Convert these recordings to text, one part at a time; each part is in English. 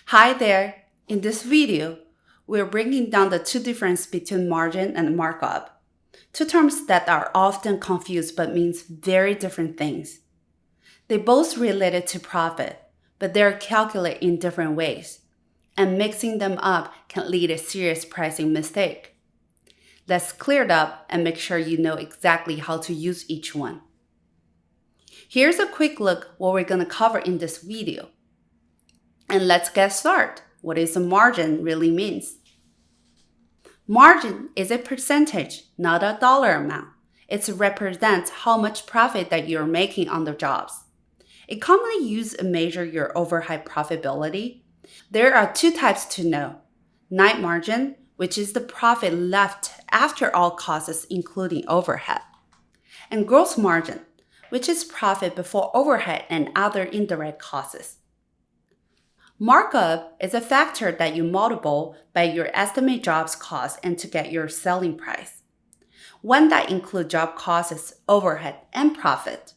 Hi there! In this video, we're breaking down the two differences between margin and markup, two terms that are often confused but means very different things. They both related to profit, but they're calculated in different ways, and mixing them up can lead to a serious pricing mistake. Let's clear it up and make sure you know exactly how to use each one. Here's a quick look what we're going to cover in this video. And let's get started. What is a margin really means? Margin is a percentage, not a dollar amount. It represents how much profit that you're making on the jobs. It commonly used to measure your overhead profitability. There are two types to know. Net margin, which is the profit left after all costs including overhead. And gross margin, which is profit before overhead and other indirect costs. Markup is a factor that you multiply by your estimate jobs cost and to get your selling price. One that includes job costs, overhead, and profit.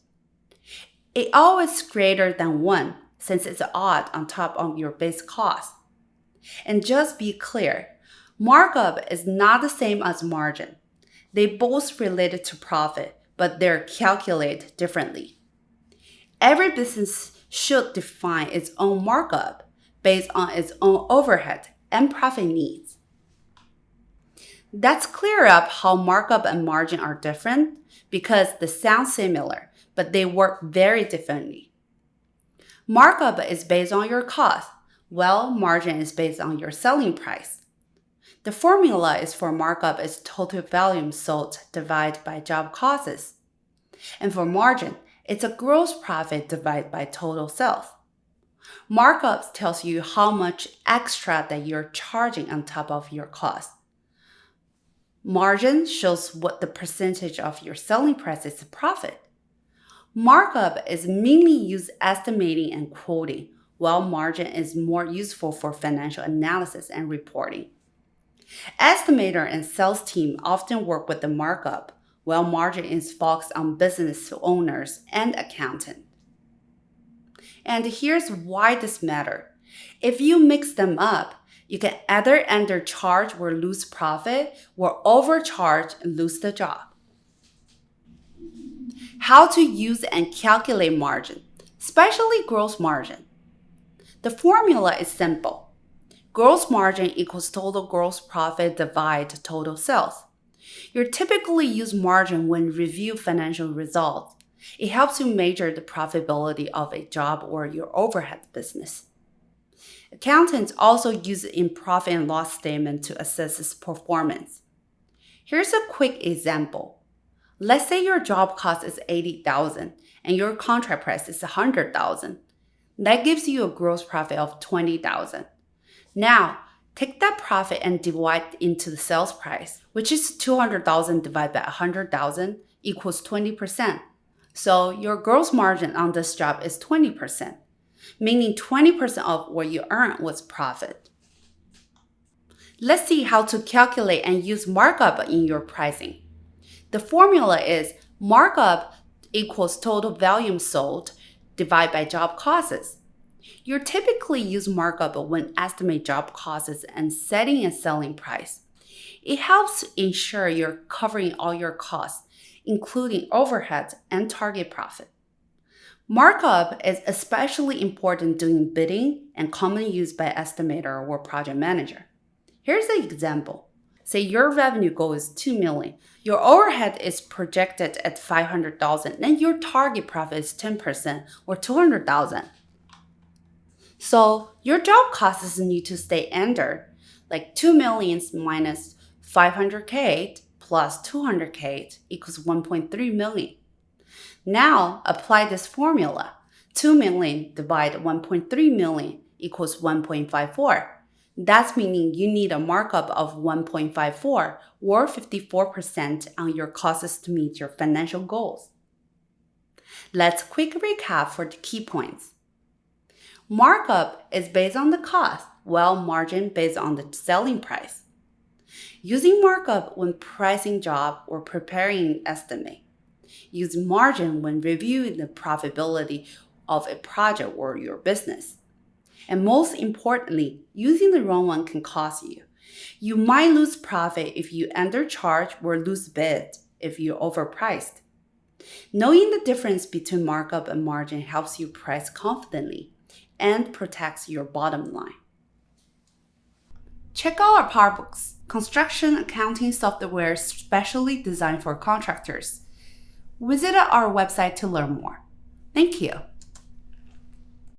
It always greater than 1 since it's odd on top of your base cost. And just be clear, markup is not the same as margin. They both related to profit, but they're calculated differently. Every business should define its own markup based on its own overhead and profit needs. Let's clear up how markup and margin are different because they sound similar, but they work very differently. Markup is based on your cost, while margin is based on your selling price. The formula is for markup is total volume sold divided by job costs. And for margin, it's a gross profit divided by total sales. Markup tells you how much extra that you're charging on top of your cost. Margin shows what the percentage of your selling price is profit. Markup is mainly used estimating and quoting, while margin is more useful for financial analysis and reporting. Estimator and sales team often work with the markup, while margin is focused on business owners and accountants. And here's why this matters. If you mix them up, you can either undercharge or lose profit, or overcharge and lose the job. How to use and calculate margin, especially gross margin. The formula is simple. Gross margin equals total gross profit divided total sales. You typically use margin when review financial results. It helps you measure the profitability of a job or your overhead business. Accountants also use it in profit and loss statement to assess its performance. Here's a quick example. Let's say your job cost is $80,000 and your contract price is $100,000. That gives you a gross profit of $20,000. Now, take that profit and divide into the sales price, which is $200,000 divided by $100,000 equals 20%. So your gross margin on this job is 20%, meaning 20% of what you earn was profit. Let's see how to calculate and use markup in your pricing. The formula is markup equals total volume sold divided by job costs. You typically use markup when estimate job costs and setting a selling price. It helps ensure you're covering all your costs, including overhead and target profit. Markup is especially important during bidding and commonly used by estimator or project manager. Here's an example. Say your revenue goal is $2 million. Your overhead is projected at $500,000 and your target profit is 10% or $200,000. So your job costs need to stay under like 2 million minus 500K plus 200K equals 1.3 million. Now apply this formula. 2 million divided 1.3 million equals 1.54. That's meaning you need a markup of 1.54 or 54% on your costs to meet your financial goals. Let's quick recap for the key points. Markup is based on the cost, while margin based on the selling price. Using markup when pricing job or preparing an estimate. Use margin when reviewing the profitability of a project or your business. And most importantly, using the wrong one can cost you. You might lose profit if you undercharge or lose bid if you're overpriced. Knowing the difference between markup and margin helps you price confidently and protects your bottom line. Check out our APARBooks, construction accounting software specially designed for contractors. Visit our website to learn more. Thank you.